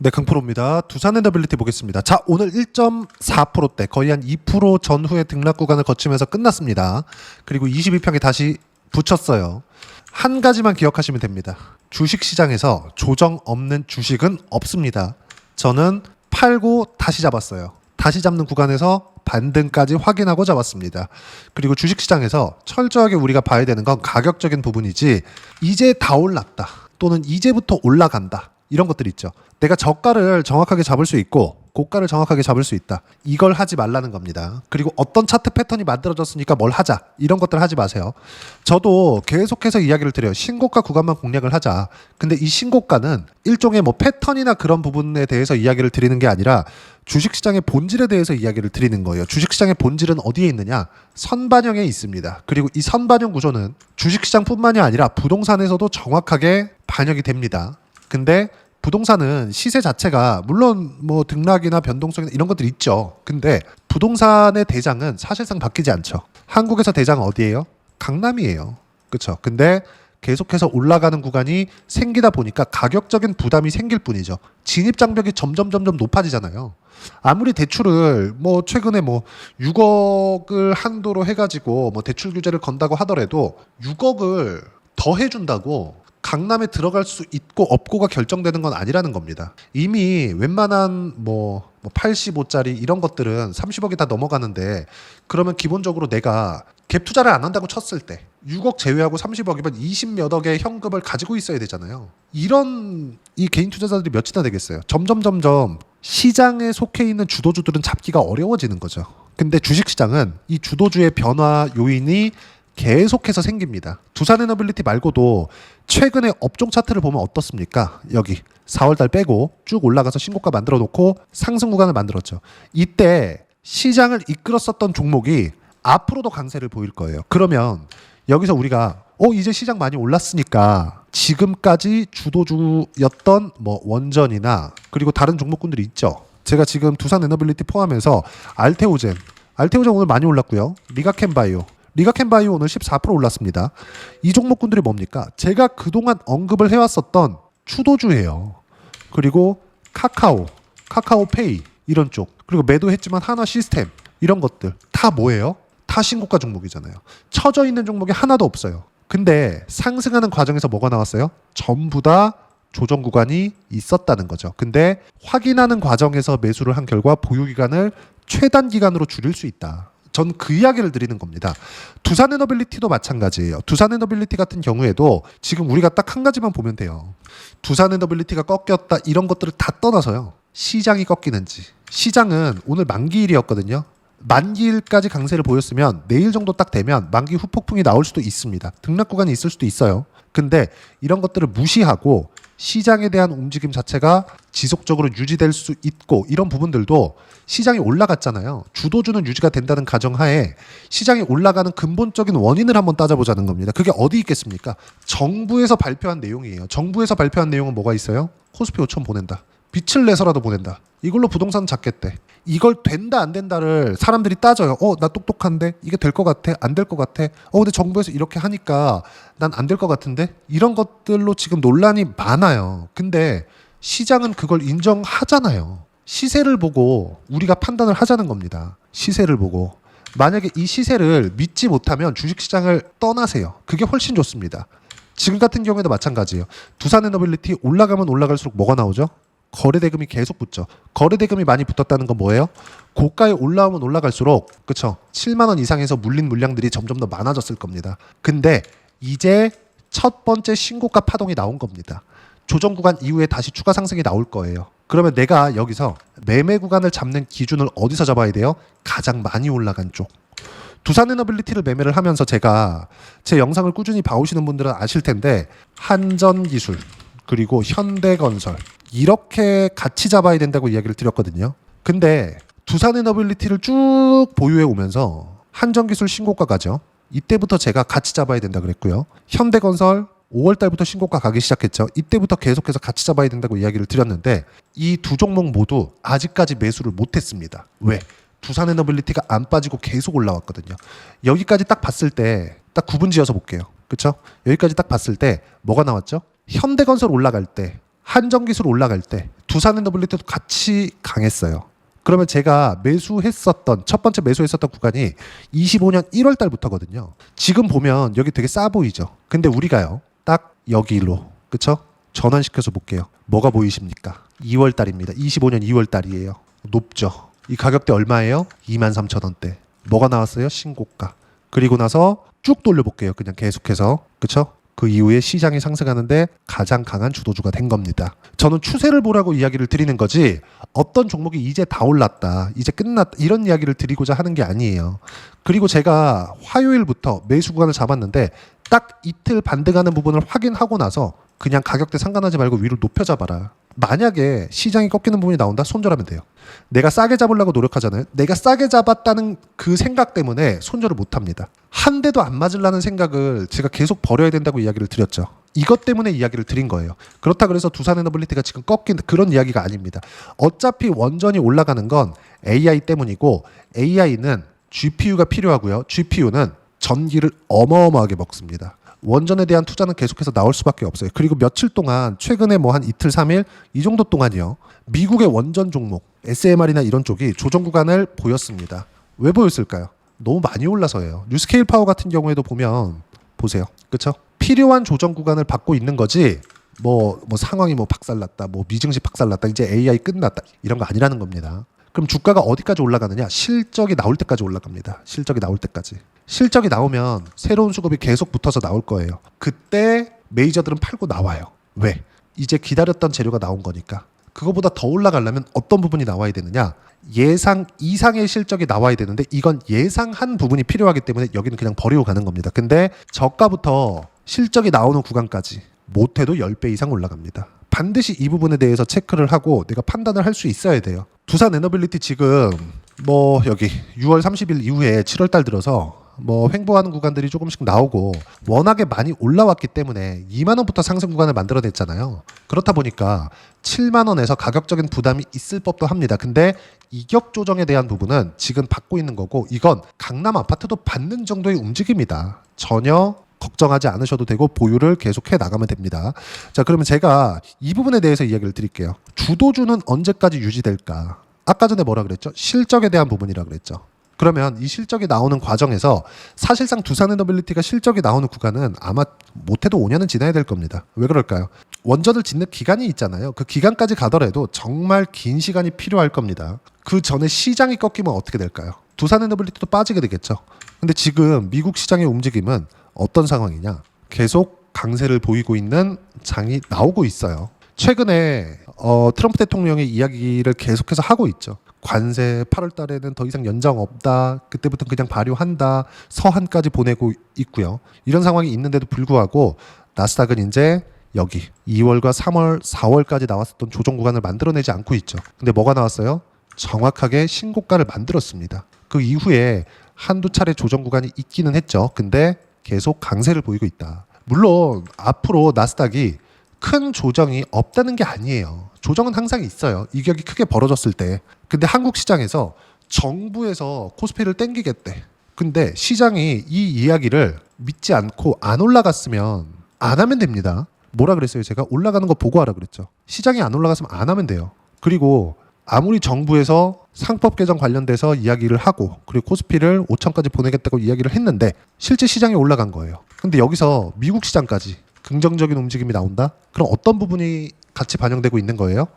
네, 강프로입니다. 두산 에너빌리티 보겠습니다. 자, 오늘 1.4%대 거의 한 2% 전후의 등락 구간을 거치면서 끝났습니다. 그리고 22평에 다시 붙였어요. 한 가지만 기억하시면 됩니다. 주식시장에서 조정 없는 주식은 없습니다. 저는 팔고 다시 잡았어요. 다시 잡는 구간에서 반등까지 확인하고 잡았습니다. 그리고 주식시장에서 철저하게 우리가 봐야 되는 건 가격적인 부분이지, 이제 다 올랐다 또는 이제부터 올라간다, 이런 것들 있죠. 내가 저가를 정확하게 잡을 수 있고 고가를 정확하게 잡을 수 있다, 이걸 하지 말라는 겁니다. 그리고 어떤 차트 패턴이 만들어졌으니까 뭘 하자, 이런 것들 하지 마세요. 저도 계속해서 이야기를 드려요. 신고가 구간만 공략을 하자. 근데 이 신고가는 일종의 뭐 패턴이나 그런 부분에 대해서 이야기를 드리는 게 아니라 주식시장의 본질에 대해서 이야기를 드리는 거예요. 주식시장의 본질은 어디에 있느냐? 선반영에 있습니다. 그리고 이 선반영 구조는 주식시장뿐만이 아니라 부동산에서도 정확하게 반영이 됩니다. 근데 부동산은 시세 자체가 물론 뭐 등락이나 변동성이나 이런 것들이 있죠. 근데 부동산의 대장은 사실상 바뀌지 않죠. 한국에서 대장은 어디예요? 강남이에요. 그렇죠. 근데 계속해서 올라가는 구간이 생기다 보니까 가격적인 부담이 생길 뿐이죠. 진입 장벽이 점점 높아지잖아요. 아무리 대출을 뭐 최근에 뭐 6억을 한도로 해가지고 뭐 대출 규제를 건다고 하더라도 6억을 더 해준다고 강남에 들어갈 수 있고 없고가 결정되는 건 아니라는 겁니다. 이미 웬만한 뭐 85짜리 이런 것들은 30억이 다 넘어가는데, 그러면 기본적으로 내가 갭 투자를 안 한다고 쳤을 때 6억 제외하고 30억이면 20몇 억의 현금을 가지고 있어야 되잖아요. 이런 이 개인 투자자들이 몇이나 되겠어요. 점점 시장에 속해 있는 주도주들은 잡기가 어려워지는 거죠. 근데 주식시장은 이 주도주의 변화 요인이 계속해서 생깁니다. 두산 에너빌리티 말고도 최근에 업종 차트를 보면 어떻습니까? 여기 4월달 빼고 쭉 올라가서 신고가 만들어 놓고 상승 구간을 만들었죠. 이때 시장을 이끌었었던 종목이 앞으로도 강세를 보일 거예요. 그러면 여기서 우리가 이제 시장 많이 올랐으니까 지금까지 주도주였던 뭐 원전이나 그리고 다른 종목군들이 있죠. 제가 지금 두산 에너빌리티 포함해서 알테오젠 오늘 많이 올랐고요. 리가캠바이오 오늘 14% 올랐습니다. 이 종목군들이 뭡니까? 제가 그동안 언급을 해왔었던 추도주예요. 그리고 카카오페이 이런 쪽, 그리고 매도했지만 한화 시스템 이런 것들 다 뭐예요? 다 신고가 종목이잖아요. 처져 있는 종목이 하나도 없어요. 근데 상승하는 과정에서 뭐가 나왔어요? 전부 다 조정 구간이 있었다는 거죠. 근데 확인하는 과정에서 매수를 한 결과 보유기간을 최단 기간으로 줄일 수 있다. 전 그 이야기를 드리는 겁니다. 두산 에너빌리티도 마찬가지예요. 두산 에너빌리티 같은 경우에도 지금 우리가 딱 한 가지만 보면 돼요. 두산 에너빌리티가 꺾였다 이런 것들을 다 떠나서요, 시장이 꺾이는지. 시장은 오늘 만기일이었거든요. 만기일까지 강세를 보였으면 내일 정도 딱 되면 만기 후폭풍이 나올 수도 있습니다. 등락 구간이 있을 수도 있어요. 근데 이런 것들을 무시하고 시장에 대한 움직임 자체가 지속적으로 유지될 수 있고, 이런 부분들도 시장이 올라갔잖아요. 주도주는 유지가 된다는 가정하에 시장이 올라가는 근본적인 원인을 한번 따져보자는 겁니다. 그게 어디 있겠습니까? 정부에서 발표한 내용이에요. 정부에서 발표한 내용은 뭐가 있어요? 코스피 5천 보낸다. 빛을 내서라도 보낸다. 이걸로 부동산 잡겠대. 이걸 된다 안 된다를 사람들이 따져요. 나 똑똑한데 이게 될 것 같아? 안 될 것 같아? 근데 정부에서 이렇게 하니까 난 안 될 것 같은데? 이런 것들로 지금 논란이 많아요. 근데 시장은 그걸 인정하잖아요. 시세를 보고 우리가 판단을 하자는 겁니다. 시세를 보고. 만약에 이 시세를 믿지 못하면 주식시장을 떠나세요. 그게 훨씬 좋습니다. 지금 같은 경우에도 마찬가지예요. 두산 에너빌리티 올라가면 올라갈수록 뭐가 나오죠? 거래대금이 계속 붙죠. 거래대금이 많이 붙었다는 건 뭐예요? 고가에 올라오면 올라갈수록, 그쵸? 7만 원 이상에서 물린 물량들이 점점 더 많아졌을 겁니다. 근데 이제 첫 번째 신고가 파동이 나온 겁니다. 조정 구간 이후에 다시 추가 상승이 나올 거예요. 그러면 내가 여기서 매매 구간을 잡는 기준을 어디서 잡아야 돼요? 가장 많이 올라간 쪽. 두산 에너빌리티를 매매를 하면서 제가 제 영상을 꾸준히 봐오시는 분들은 아실 텐데, 한전기술 그리고 현대건설 이렇게 같이 잡아야 된다고 이야기를 드렸거든요. 근데 두산 에너빌리티를 쭉 보유해 오면서 한전기술 신고가 가죠. 이때부터 제가 같이 잡아야 된다 그랬고요. 현대건설 5월 달부터 신고가 가기 시작했죠. 이때부터 계속해서 같이 잡아야 된다고 이야기를 드렸는데, 이 두 종목 모두 아직까지 매수를 못했습니다. 왜? 두산 에너빌리티가 안 빠지고 계속 올라왔거든요. 여기까지 딱 봤을 때 딱 구분 지어서 볼게요. 그렇죠? 여기까지 딱 봤을 때 뭐가 나왔죠? 현대건설 올라갈 때, 한전기술 올라갈 때 두산앤더블리티도 같이 강했어요. 그러면 제가 매수했었던 첫 번째 매수했었던 구간이 25년 1월 달부터거든요. 지금 보면 여기 되게 싸 보이죠. 근데 우리가요 딱 여기로 그쵸? 전환시켜서 볼게요. 뭐가 보이십니까? 2월 달입니다. 25년 2월 달이에요. 높죠. 이 가격대 얼마예요? 23,000원대. 뭐가 나왔어요? 신고가. 그리고 나서 쭉 돌려볼게요. 그냥 계속해서 그쵸? 그 이후에 시장이 상승하는데 가장 강한 주도주가 된 겁니다. 저는 추세를 보라고 이야기를 드리는 거지 어떤 종목이 이제 다 올랐다, 이제 끝났다 이런 이야기를 드리고자 하는 게 아니에요. 그리고 제가 화요일부터 매수 구간을 잡았는데 딱 이틀 반등하는 부분을 확인하고 나서 그냥 가격대 상관하지 말고 위로 높여 잡아라. 만약에 시장이 꺾이는 부분이 나온다? 손절하면 돼요. 내가 싸게 잡으려고 노력하잖아요. 내가 싸게 잡았다는 그 생각 때문에 손절을 못합니다. 한 대도 안 맞으려는 생각을 제가 계속 버려야 된다고 이야기를 드렸죠. 이것 때문에 이야기를 드린 거예요. 그렇다 그래서 두산에너블리티가 지금 꺾인 그런 이야기가 아닙니다. 어차피 원전이 올라가는 건 AI 때문이고 AI는 GPU가 필요하고요. GPU는 전기를 어마어마하게 먹습니다. 원전에 대한 투자는 계속해서 나올 수밖에 없어요. 그리고 며칠 동안 최근에 뭐 한 이틀 3일 이 정도 동안이요. 미국의 원전 종목 SMR이나 이런 쪽이 조정 구간을 보였습니다. 왜 보였을까요? 너무 많이 올라서예요. 뉴스케일 파워 같은 경우에도 보면 보세요. 그렇죠? 필요한 조정 구간을 받고 있는 거지. 뭐 상황이 뭐 박살났다, 뭐 미증시 박살났다, 이제 AI 끝났다 이런 거 아니라는 겁니다. 그럼 주가가 어디까지 올라가느냐? 실적이 나올 때까지 올라갑니다. 실적이 나올 때까지. 실적이 나오면 새로운 수급이 계속 붙어서 나올 거예요. 그때 메이저들은 팔고 나와요. 왜? 이제 기다렸던 재료가 나온 거니까. 그거보다 더 올라가려면 어떤 부분이 나와야 되느냐? 예상 이상의 실적이 나와야 되는데 이건 예상한 부분이 필요하기 때문에 여기는 그냥 버리고 가는 겁니다. 근데 저가부터 실적이 나오는 구간까지 못해도 10배 이상 올라갑니다. 반드시 이 부분에 대해서 체크를 하고 내가 판단을 할 수 있어야 돼요. 두산에너빌리티 지금 뭐 여기 6월 30일 이후에 7월 달 들어서 뭐 횡보하는 구간들이 조금씩 나오고 워낙에 많이 올라왔기 때문에 2만 원부터 상승 구간을 만들어냈잖아요. 그렇다 보니까 7만 원에서 가격적인 부담이 있을 법도 합니다. 근데 이격 조정에 대한 부분은 지금 받고 있는 거고 이건 강남 아파트도 받는 정도의 움직임이다. 전혀 걱정하지 않으셔도 되고 보유를 계속해 나가면 됩니다. 자, 그러면 제가 이 부분에 대해서 이야기를 드릴게요. 주도주는 언제까지 유지될까? 아까 전에 뭐라 그랬죠? 실적에 대한 부분이라 그랬죠. 그러면 이 실적이 나오는 과정에서 사실상 두산에너빌리티가 실적이 나오는 구간은 아마 못해도 5년은 지나야 될 겁니다. 왜 그럴까요? 원전을 짓는 기간이 있잖아요. 그 기간까지 가더라도 정말 긴 시간이 필요할 겁니다. 그 전에 시장이 꺾이면 어떻게 될까요? 두산에너빌리티도 빠지게 되겠죠. 근데 지금 미국 시장의 움직임은 어떤 상황이냐? 계속 강세를 보이고 있는 장이 나오고 있어요. 최근에 트럼프 대통령의 이야기를 계속해서 하고 있죠. 관세 8월 달에는 더 이상 연장 없다. 그때부터 그냥 발효한다. 서한까지 보내고 있고요. 이런 상황이 있는데도 불구하고 나스닥은 이제 여기 2월과 3월, 4월까지 나왔었던 조정 구간을 만들어내지 않고 있죠. 근데 뭐가 나왔어요? 정확하게 신고가를 만들었습니다. 그 이후에 한두 차례 조정 구간이 있기는 했죠. 근데 계속 강세를 보이고 있다. 물론 앞으로 나스닥이 큰 조정이 없다는 게 아니에요. 조정은 항상 있어요. 이격이 크게 벌어졌을 때. 근데 한국 시장에서 정부에서 코스피를 땡기겠대. 근데 시장이 이 이야기를 믿지 않고 안 올라갔으면 안 하면 됩니다. 뭐라 그랬어요? 제가 올라가는 거 보고 하라 그랬죠. 시장이 안 올라갔으면 안 하면 돼요. 그리고 아무리 정부에서 상법 개정 관련돼서 이야기를 하고 그리고 코스피를 5천까지 보내겠다고 이야기를 했는데 실제 시장이 올라간 거예요. 근데 여기서 미국 시장까지 긍정적인 움직임이 나온다? 그럼 어떤 부분이 같이 반영되고 있는 거예요?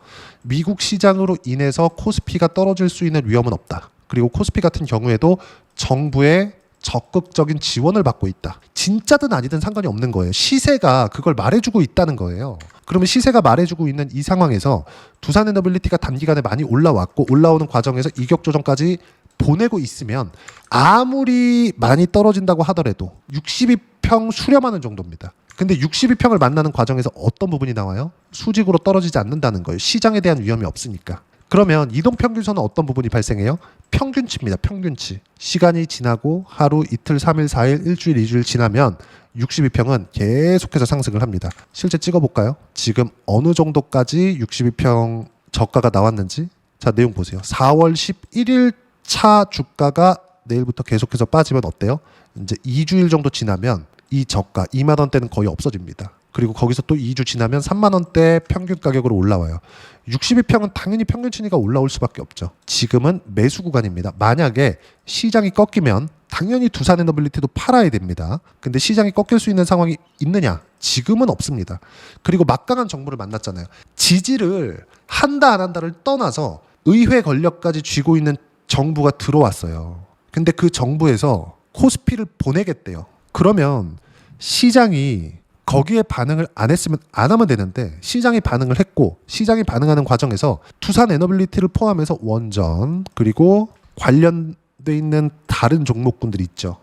미국 시장으로 인해서 코스피가 떨어질 수 있는 위험은 없다. 그리고 코스피 같은 경우에도 정부의 적극적인 지원을 받고 있다. 진짜든 아니든 상관이 없는 거예요. 시세가 그걸 말해주고 있다는 거예요. 그러면 시세가 말해주고 있는 이 상황에서 두산에너빌리티가 단기간에 많이 올라왔고 올라오는 과정에서 이격 조정까지 보내고 있으면 아무리 많이 떨어진다고 하더라도 62평 수렴하는 정도입니다. 근데 62평을 만나는 과정에서 어떤 부분이 나와요? 수직으로 떨어지지 않는다는 거예요. 시장에 대한 위험이 없으니까. 그러면 이동평균선은 어떤 부분이 발생해요? 평균치입니다. 평균치. 시간이 지나고 하루, 이틀, 3일, 4일, 일주일, 2주일 지나면 62평은 계속해서 상승을 합니다. 실제 찍어볼까요? 지금 어느 정도까지 62평 저가가 나왔는지. 자, 내용 보세요. 4월 11일 차 주가가 내일부터 계속해서 빠지면 어때요? 이제 2주일 정도 지나면 이 저가 2만 원대는 거의 없어집니다. 그리고 거기서 또 2주 지나면 3만 원대 평균 가격으로 올라와요. 62평은 당연히 평균 친위가 올라올 수밖에 없죠. 지금은 매수 구간입니다. 만약에 시장이 꺾이면 당연히 두산 에너빌리티도 팔아야 됩니다. 근데 시장이 꺾일 수 있는 상황이 있느냐? 지금은 없습니다. 그리고 막강한 정부를 만났잖아요. 지지를 한다 안 한다를 떠나서 의회 권력까지 쥐고 있는 정부가 들어왔어요. 근데 그 정부에서 코스피를 보내겠대요. 그러면 시장이 거기에 반응을 안 했으면 안 하면 되는데 시장이 반응을 했고 시장이 반응하는 과정에서 두산 에너빌리티를 포함해서 원전 그리고 관련돼 있는 다른 종목군들이 있죠.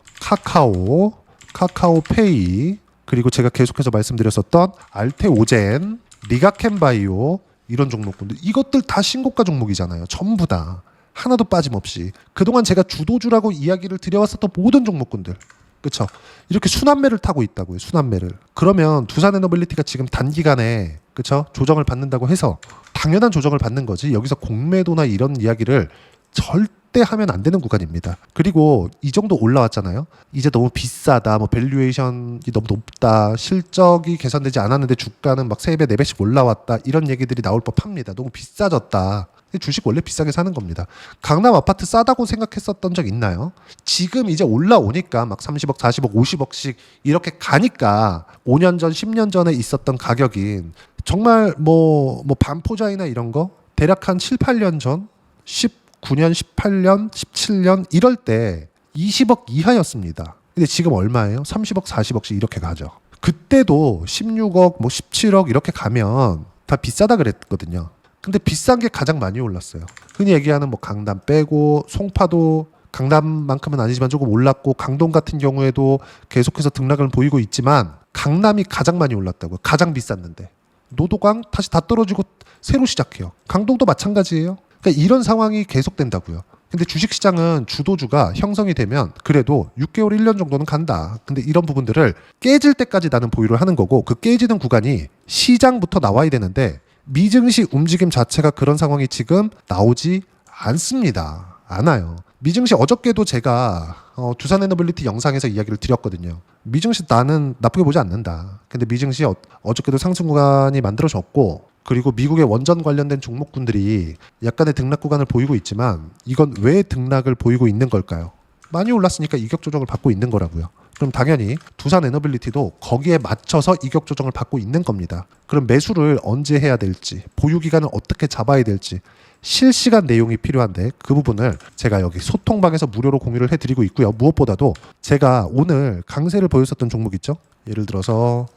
카카오페이 그리고 제가 계속해서 말씀드렸었던 알테오젠, 리가캠바이오 이런 종목군들 이것들 다 신고가 종목이잖아요. 전부 다. 하나도 빠짐없이. 그동안 제가 주도주라고 이야기를 드려왔었던 모든 종목군들. 그렇죠. 이렇게 순환매를 타고 있다고요. 순환매를. 그러면 두산에너빌리티가 지금 단기간에 그렇죠? 조정을 받는다고 해서 당연한 조정을 받는 거지. 여기서 공매도나 이런 이야기를 절대 하면 안 되는 구간입니다. 그리고 이 정도 올라왔잖아요. 이제 너무 비싸다. 뭐 밸류에이션이 너무 높다. 실적이 개선되지 않았는데 주가는 막 3배, 4배씩 올라왔다. 이런 얘기들이 나올 법합니다. 너무 비싸졌다. 주식 원래 비싸게 사는 겁니다. 강남 아파트 싸다고 생각했었던 적 있나요? 지금 이제 올라오니까 막 30억, 40억, 50억씩 이렇게 가니까 5년 전, 10년 전에 있었던 가격인 정말 뭐 반포자이나 이런 거 대략 한 7, 8년 전 19년, 18년, 17년 이럴 때 20억 이하였습니다. 근데 지금 얼마예요? 30억, 40억씩 이렇게 가죠. 그때도 16억, 뭐 17억 이렇게 가면 다 비싸다 그랬거든요. 근데 비싼 게 가장 많이 올랐어요. 흔히 얘기하는 뭐 강남 빼고 송파도 강남만큼은 아니지만 조금 올랐고 강동 같은 경우에도 계속해서 등락을 보이고 있지만 강남이 가장 많이 올랐다고요. 가장 비쌌는데. 노도강 다시 다 떨어지고 새로 시작해요. 강동도 마찬가지예요. 그러니까 이런 상황이 계속된다고요. 근데 주식시장은 주도주가 형성이 되면 그래도 6개월, 1년 정도는 간다. 근데 이런 부분들을 깨질 때까지 나는 보유를 하는 거고 그 깨지는 구간이 시장부터 나와야 되는데 미증시 움직임 자체가 그런 상황이 지금 나오지 않습니다. 않아요. 미증시 어저께도 제가 두산에너빌리티 영상에서 이야기를 드렸거든요. 미증시 나는 나쁘게 보지 않는다. 근데 미증시 어저께도 상승 구간이 만들어졌고 그리고 미국의 원전 관련된 종목군들이 약간의 등락 구간을 보이고 있지만 이건 왜 등락을 보이고 있는 걸까요? 많이 올랐으니까 이격 조정을 받고 있는 거라고요. 그럼 당연히 두산 에너빌리티도 거기에 맞춰서 이격 조정을 받고 있는 겁니다. 그럼 매수를 언제 해야 될지, 보유 기간을 어떻게 잡아야 될지 실시간 내용이 필요한데 그 부분을 제가 여기 소통방에서 무료로 공유를 해드리고 있고요. 무엇보다도 제가 오늘 강세를 보였었던 종목 있죠? 예를 들어서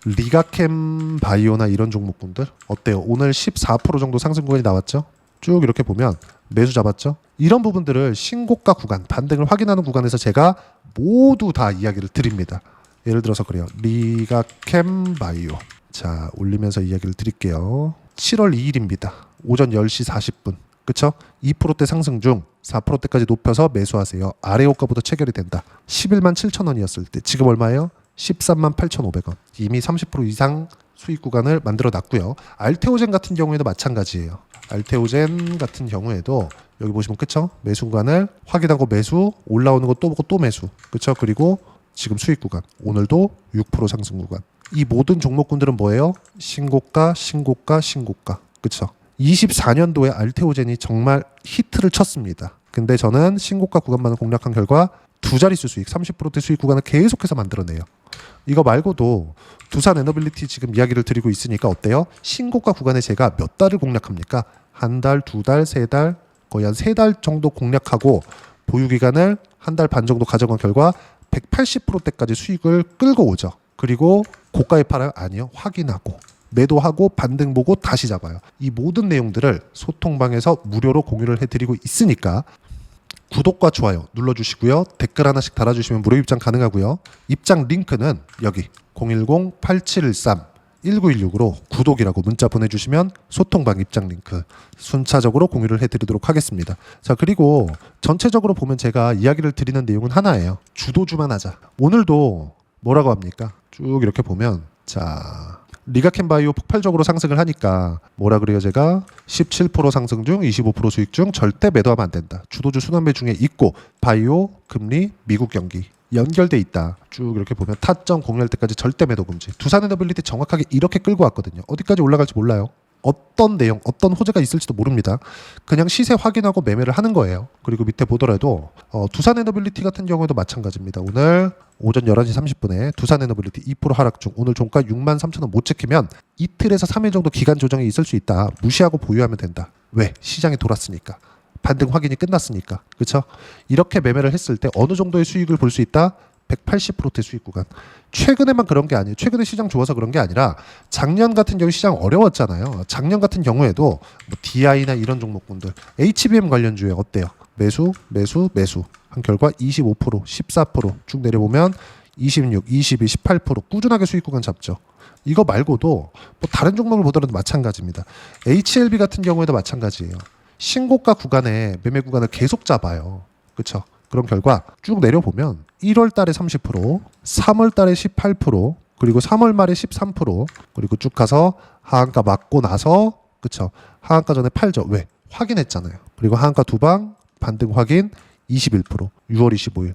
리가캠 바이오나 이런 종목군들 어때요? 오늘 14% 정도 상승 구간이 나왔죠? 쭉 이렇게 보면 매수 잡았죠? 이런 부분들을 신고가 구간, 반등을 확인하는 구간에서 제가 모두 다 이야기를 드립니다. 예를 들어서 그래요. 리가캠 바이오. 자, 올리면서 이야기를 드릴게요. 7월 2일입니다. 오전 10시 40분. 그쵸? 2%대 상승 중 4%대까지 높여서 매수하세요. 아래 호가부터 체결이 된다. 11만 7천 원이었을 때 지금 얼마예요? 13만 8,500원. 이미 30% 이상 수익 구간을 만들어 놨고요. 알테오젠 같은 경우에도 마찬가지예요. 알테오젠 같은 경우에도 여기 보시면 그쵸? 매수 구간을 확인하고 매수, 올라오는 거 또 보고 또 매수. 그쵸? 그리고 지금 수익 구간. 오늘도 6% 상승 구간. 이 모든 종목군들은 뭐예요? 신고가, 신고가, 신고가. 그쵸? 24년도에 알테오젠이 정말 히트를 쳤습니다. 근데 저는 신고가 구간만을 공략한 결과 두 자릿수 수익, 30%대 수익 구간을 계속해서 만들어내요. 이거 말고도 두산 에너빌리티 지금 이야기를 드리고 있으니까 어때요? 신고가 구간에 제가 몇 달을 공략합니까? 한 달, 두 달, 세 달, 거의 한 세 달 정도 공략하고 보유 기간을 한 달 반 정도 가져간 결과 180%대까지 수익을 끌고 오죠. 그리고 고가에 팔아요? 아니요. 확인하고 매도하고 반등 보고 다시 잡아요. 이 모든 내용들을 소통방에서 무료로 공유를 해드리고 있으니까 구독과 좋아요 눌러주시고요. 댓글 하나씩 달아주시면 무료 입장 가능하고요. 입장 링크는 여기 010-8713-1916으로 구독이라고 문자 보내주시면 소통방 입장 링크 순차적으로 공유를 해드리도록 하겠습니다. 자, 그리고 전체적으로 보면 제가 이야기를 드리는 내용은 하나예요. 주도주만 하자. 오늘도 뭐라고 합니까? 쭉 이렇게 보면 자, 리가캠바이오 폭발적으로 상승을 하니까 뭐라 그래요? 제가 17% 상승 중 25% 수익 중 절대 매도하면 안 된다. 주도주 순환매 중에 있고 바이오, 금리, 미국 경기 연결돼 있다. 쭉 이렇게 보면 타점 공유할 때까지 절대 매도 금지. 두산 에너빌리티 정확하게 이렇게 끌고 왔거든요. 어디까지 올라갈지 몰라요. 어떤 내용, 어떤 호재가 있을지도 모릅니다. 그냥 시세 확인하고 매매를 하는 거예요. 그리고 밑에 보더라도 두산 에너빌리티 같은 경우에도 마찬가지입니다. 오늘 오전 11시 30분에 두산 에너빌리티 2% 하락 중, 오늘 종가 63,000원 못 지키면 이틀에서 3일 정도 기간 조정이 있을 수 있다. 무시하고 보유하면 된다. 왜? 시장이 돌았으니까. 반등 확인이 끝났으니까. 그렇죠? 이렇게 매매를 했을 때 어느 정도의 수익을 볼 수 있다? 180%대 수익 구간. 최근에만 그런 게 아니에요. 최근에 시장 좋아서 그런 게 아니라 작년 같은 경우 시장 어려웠잖아요. 작년 같은 경우에도 뭐 DI나 이런 종목군들, HBM 관련주에 어때요? 매수 한 결과 25%, 14%쭉 내려보면 26, 22, 18% 꾸준하게 수익 구간 잡죠. 이거 말고도 뭐 다른 종목을 보더라도 마찬가지입니다. HLB 같은 경우에도 마찬가지예요. 신고가 구간에 매매 구간을 계속 잡아요. 그렇죠? 그런 결과 쭉 내려보면 1월 달에 30%, 3월 달에 18%, 그리고 3월 말에 13%, 그리고 쭉 가서 하한가 맞고 나서, 그쵸? 하한가 전에 팔죠. 왜? 확인했잖아요. 그리고 하한가 두 방 반등 확인 21%, 6월 25일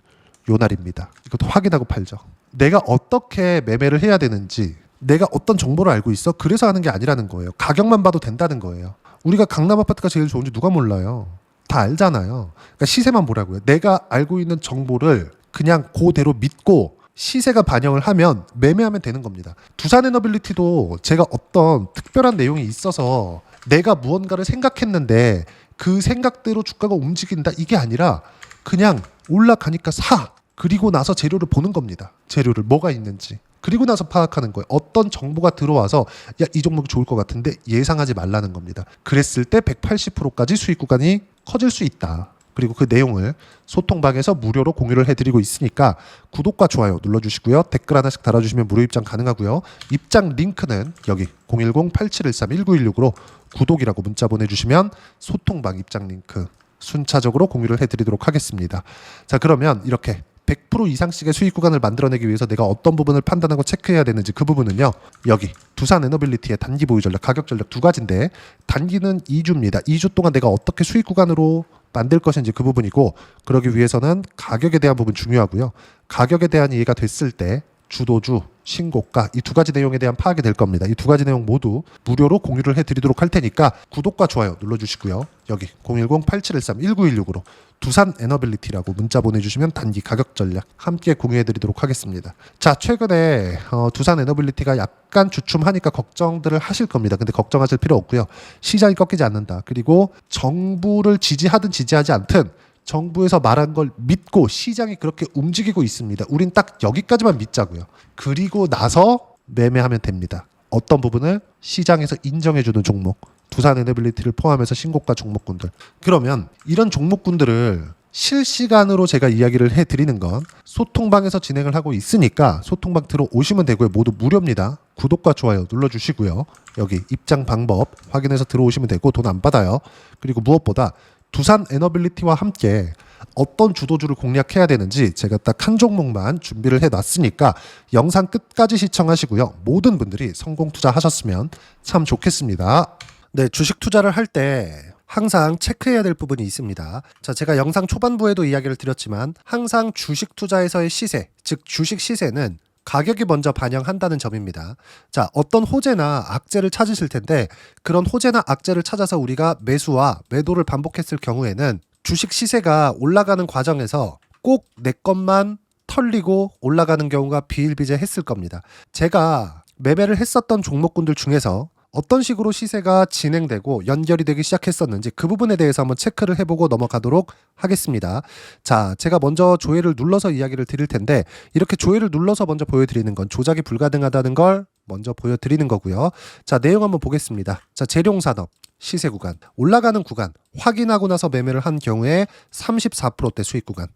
요 날입니다. 이것도 확인하고 팔죠. 내가 어떻게 매매를 해야 되는지, 내가 어떤 정보를 알고 있어? 그래서 하는 게 아니라는 거예요. 가격만 봐도 된다는 거예요. 우리가 강남 아파트가 제일 좋은지 누가 몰라요. 다 알잖아요. 그러니까 시세만 보라고요. 내가 알고 있는 정보를 그냥 그대로 믿고 시세가 반영을 하면 매매하면 되는 겁니다. 두산 에너빌리티도 제가 어떤 특별한 내용이 있어서 내가 무언가를 생각했는데 그 생각대로 주가가 움직인다, 이게 아니라 그냥 올라가니까 사. 그리고 나서 재료를 보는 겁니다. 재료를 뭐가 있는지. 그리고 나서 파악하는 거예요. 어떤 정보가 들어와서 야, 이 종목이 좋을 것 같은데 예상하지 말라는 겁니다. 그랬을 때 180%까지 수익 구간이 커질 수 있다. 그리고 그 내용을 소통방에서 무료로 공유를 해드리고 있으니까 구독과 좋아요 눌러주시고요. 댓글 하나씩 달아주시면 무료 입장 가능하고요. 입장 링크는 여기 010-8713-1916으로 구독이라고 문자 보내주시면 소통방 입장 링크 순차적으로 공유를 해드리도록 하겠습니다. 자, 그러면 이렇게 100% 이상씩의 수익 구간을 만들어내기 위해서 내가 어떤 부분을 판단하고 체크해야 되는지, 그 부분은요, 여기 두산 에너빌리티의 단기 보유 전략, 가격 전략 두 가지인데, 단기는 2주입니다. 2주 동안 내가 어떻게 수익 구간으로 만들 것인지 그 부분이고, 그러기 위해서는 가격에 대한 부분 중요하고요. 가격에 대한 이해가 됐을 때 주도주, 신고가, 이 두 가지 내용에 대한 파악이 될 겁니다. 이 두 가지 내용 모두 무료로 공유를 해드리도록 할 테니까 구독과 좋아요 눌러주시고요. 여기 010-8713-1916으로 두산 에너빌리티라고 문자 보내주시면 단기 가격 전략 함께 공유해드리도록 하겠습니다. 자, 최근에 두산 에너빌리티가 약간 주춤하니까 걱정들을 하실 겁니다. 근데 걱정하실 필요 없고요. 시장이 꺾이지 않는다. 그리고 정부를 지지하든 지지하지 않든 정부에서 말한 걸 믿고 시장이 그렇게 움직이고 있습니다. 우린 딱 여기까지만 믿자고요. 그리고 나서 매매하면 됩니다. 어떤 부분을 시장에서 인정해주는 종목, 두산 에너빌리티를 포함해서 신고가 종목군들. 그러면 이런 종목군들을 실시간으로 제가 이야기를 해드리는 건 소통방에서 진행을 하고 있으니까 소통방 들어오시면 되고요. 모두 무료입니다. 구독과 좋아요 눌러주시고요. 여기 입장 방법 확인해서 들어오시면 되고 돈 안 받아요. 그리고 무엇보다 두산 에너빌리티와 함께 어떤 주도주를 공략해야 되는지 제가 딱 한 종목만 준비를 해놨으니까 영상 끝까지 시청하시고요. 모든 분들이 성공 투자하셨으면 참 좋겠습니다. 네, 주식 투자를 할 때 항상 체크해야 될 부분이 있습니다. 자, 제가 영상 초반부에도 이야기를 드렸지만 항상 주식 투자에서의 시세, 즉 주식 시세는 가격이 먼저 반영한다는 점입니다. 자, 어떤 호재나 악재를 찾으실 텐데 그런 호재나 악재를 찾아서 우리가 매수와 매도를 반복했을 경우에는 주식 시세가 올라가는 과정에서 꼭 내 것만 털리고 올라가는 경우가 비일비재했을 겁니다. 제가 매매를 했었던 종목군들 중에서 어떤 식으로 시세가 진행되고 연결이 되기 시작했었는지 그 부분에 대해서 한번 체크를 해보고 넘어가도록 하겠습니다. 자, 제가 먼저 조회를 눌러서 이야기를 드릴 텐데 이렇게 조회를 눌러서 먼저 보여드리는 건 조작이 불가능하다는 걸 먼저 보여드리는 거고요. 자, 내용 한번 보겠습니다. 자, 재룡산업 시세 구간, 올라가는 구간 확인하고 나서 매매를 한 경우에 34%대 수익 구간.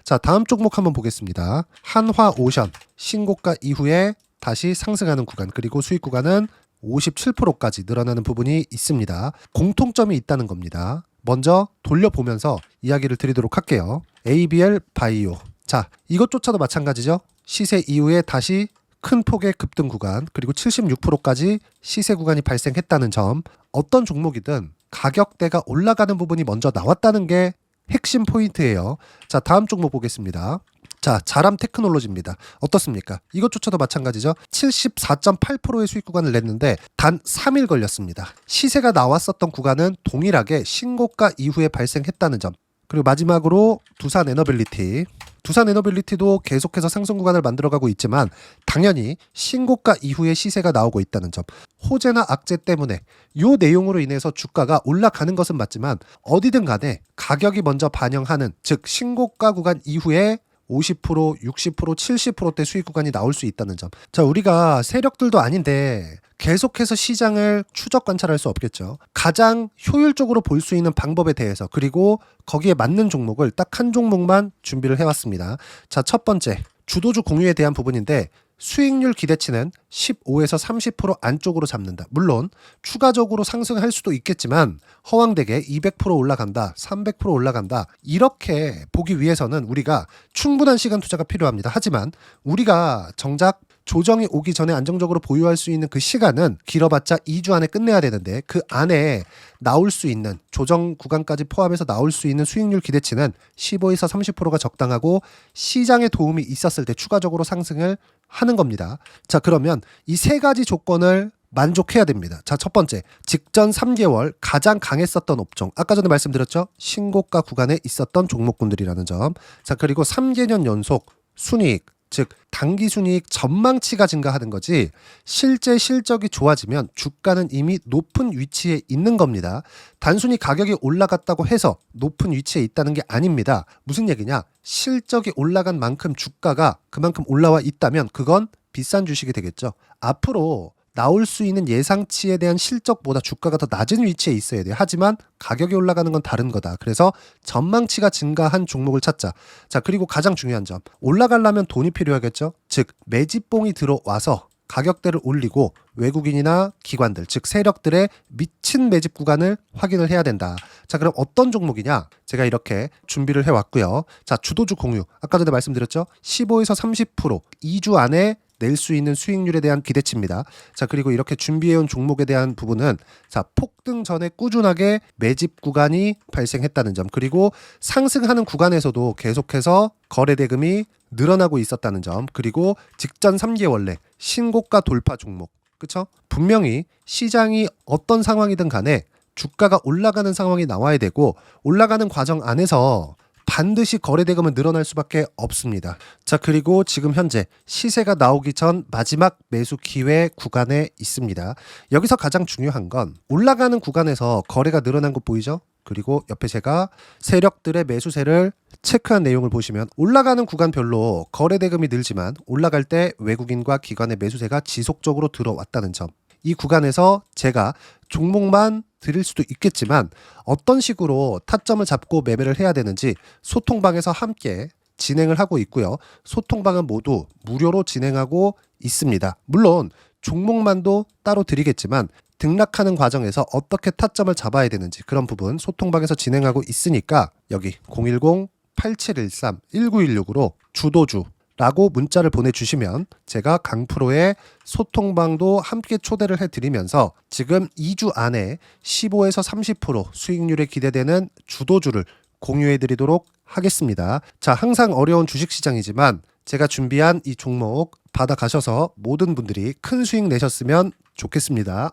자, 다음 종목 한번 보겠습니다. 한화오션 신고가 이후에 다시 상승하는 구간, 그리고 수익 구간은 57%까지 늘어나는 부분이 있습니다. 공통점이 있다는 겁니다. 먼저 돌려보면서 이야기를 드리도록 할게요. ABL 바이오. 자, 이것조차도 마찬가지죠. 시세 이후에 다시 큰 폭의 급등 구간, 그리고 76%까지 시세 구간이 발생했다는 점. 어떤 종목이든 가격대가 올라가는 부분이 먼저 나왔다는 게 핵심 포인트예요. 자, 다음 종목 보겠습니다. 자, 자람 테크놀로지입니다. 어떻습니까? 이것조차도 마찬가지죠. 74.8%의 수익 구간을 냈는데 단 3일 걸렸습니다. 시세가 나왔었던 구간은 동일하게 신고가 이후에 발생했다는 점. 그리고 마지막으로 두산 에너빌리티. 두산 에너빌리티도 계속해서 상승 구간을 만들어가고 있지만 당연히 신고가 이후에 시세가 나오고 있다는 점. 호재나 악재 때문에 이 내용으로 인해서 주가가 올라가는 것은 맞지만 어디든 간에 가격이 먼저 반영하는, 즉 신고가 구간 이후에 50%, 60%, 70%대 수익 구간이 나올 수 있다는 점. 자, 우리가 세력들도 아닌데 계속해서 시장을 추적 관찰할 수 없겠죠. 가장 효율적으로 볼 수 있는 방법에 대해서, 그리고 거기에 맞는 종목을 딱 한 종목만 준비를 해왔습니다. 자, 첫 번째 주도주 공유에 대한 부분인데 수익률 기대치는 15에서 30% 안쪽으로 잡는다. 물론 추가적으로 상승할 수도 있겠지만 허황되게 200% 올라간다, 300% 올라간다, 이렇게 보기 위해서는 우리가 충분한 시간 투자가 필요합니다. 하지만 우리가 정작 조정이 오기 전에 안정적으로 보유할 수 있는 그 시간은 길어봤자 2주 안에 끝내야 되는데, 그 안에 나올 수 있는 조정 구간까지 포함해서 나올 수 있는 수익률 기대치는 15에서 30%가 적당하고 시장에 도움이 있었을 때 추가적으로 상승을 하는 겁니다. 자, 그러면 이 세 가지 조건을 만족해야 됩니다. 자, 첫 번째, 직전 3개월 가장 강했었던 업종. 아까 전에 말씀드렸죠? 신고가 구간에 있었던 종목군들이라는 점. 자, 그리고 3개년 연속 순이익, 즉 단기 순이익 전망치가 증가하는 거지 실제 실적이 좋아지면 주가는 이미 높은 위치에 있는 겁니다. 단순히 가격이 올라갔다고 해서 높은 위치에 있다는 게 아닙니다. 무슨 얘기냐? 실적이 올라간 만큼 주가가 그만큼 올라와 있다면 그건 비싼 주식이 되겠죠. 앞으로 나올 수 있는 예상치에 대한 실적보다 주가가 더 낮은 위치에 있어야 돼요. 하지만 가격이 올라가는 건 다른 거다. 그래서 전망치가 증가한 종목을 찾자. 자, 그리고 가장 중요한 점. 올라가려면 돈이 필요하겠죠. 즉 매집봉이 들어와서 가격대를 올리고 외국인이나 기관들, 즉 세력들의 미친 매집 구간을 확인을 해야 된다. 자, 그럼 어떤 종목이냐? 제가 이렇게 준비를 해왔고요. 자, 주도주 공유. 아까 전에 말씀드렸죠. 15에서 30% 2주 안에 낼 수 있는 수익률에 대한 기대치입니다. 자, 그리고 이렇게 준비해온 종목에 대한 부분은, 자, 폭등 전에 꾸준하게 매집 구간이 발생했다는 점, 그리고 상승하는 구간에서도 계속해서 거래 대금이 늘어나고 있었다는 점, 그리고 직전 3개월 내 신고가 돌파 종목. 그쵸? 분명히 시장이 어떤 상황이든 간에 주가가 올라가는 상황이 나와야 되고, 올라가는 과정 안에서 반드시 거래 대금은 늘어날 수밖에 없습니다. 자, 그리고 지금 현재 시세가 나오기 전 마지막 매수 기회 구간에 있습니다. 여기서 가장 중요한 건 올라가는 구간에서 거래가 늘어난 거 보이죠? 그리고 옆에 제가 세력들의 매수세를 체크한 내용을 보시면 올라가는 구간별로 거래 대금이 늘지만 올라갈 때 외국인과 기관의 매수세가 지속적으로 들어왔다는 점. 이 구간에서 제가 종목만 드릴 수도 있겠지만 어떤 식으로 타점을 잡고 매매를 해야 되는지 소통방에서 함께 진행을 하고 있고요. 소통방은 모두 무료로 진행하고 있습니다. 물론 종목만도 따로 드리겠지만 등락하는 과정에서 어떻게 타점을 잡아야 되는지 그런 부분 소통방에서 진행하고 있으니까 여기 010-8713-1916으로 주도주 라고 문자를 보내주시면 제가 강프로의 소통방도 함께 초대를 해드리면서 지금 2주 안에 15에서 30% 수익률에 기대되는 주도주를 공유해드리도록 하겠습니다. 자, 항상 어려운 주식시장이지만 제가 준비한 이 종목 받아가셔서 모든 분들이 큰 수익 내셨으면 좋겠습니다.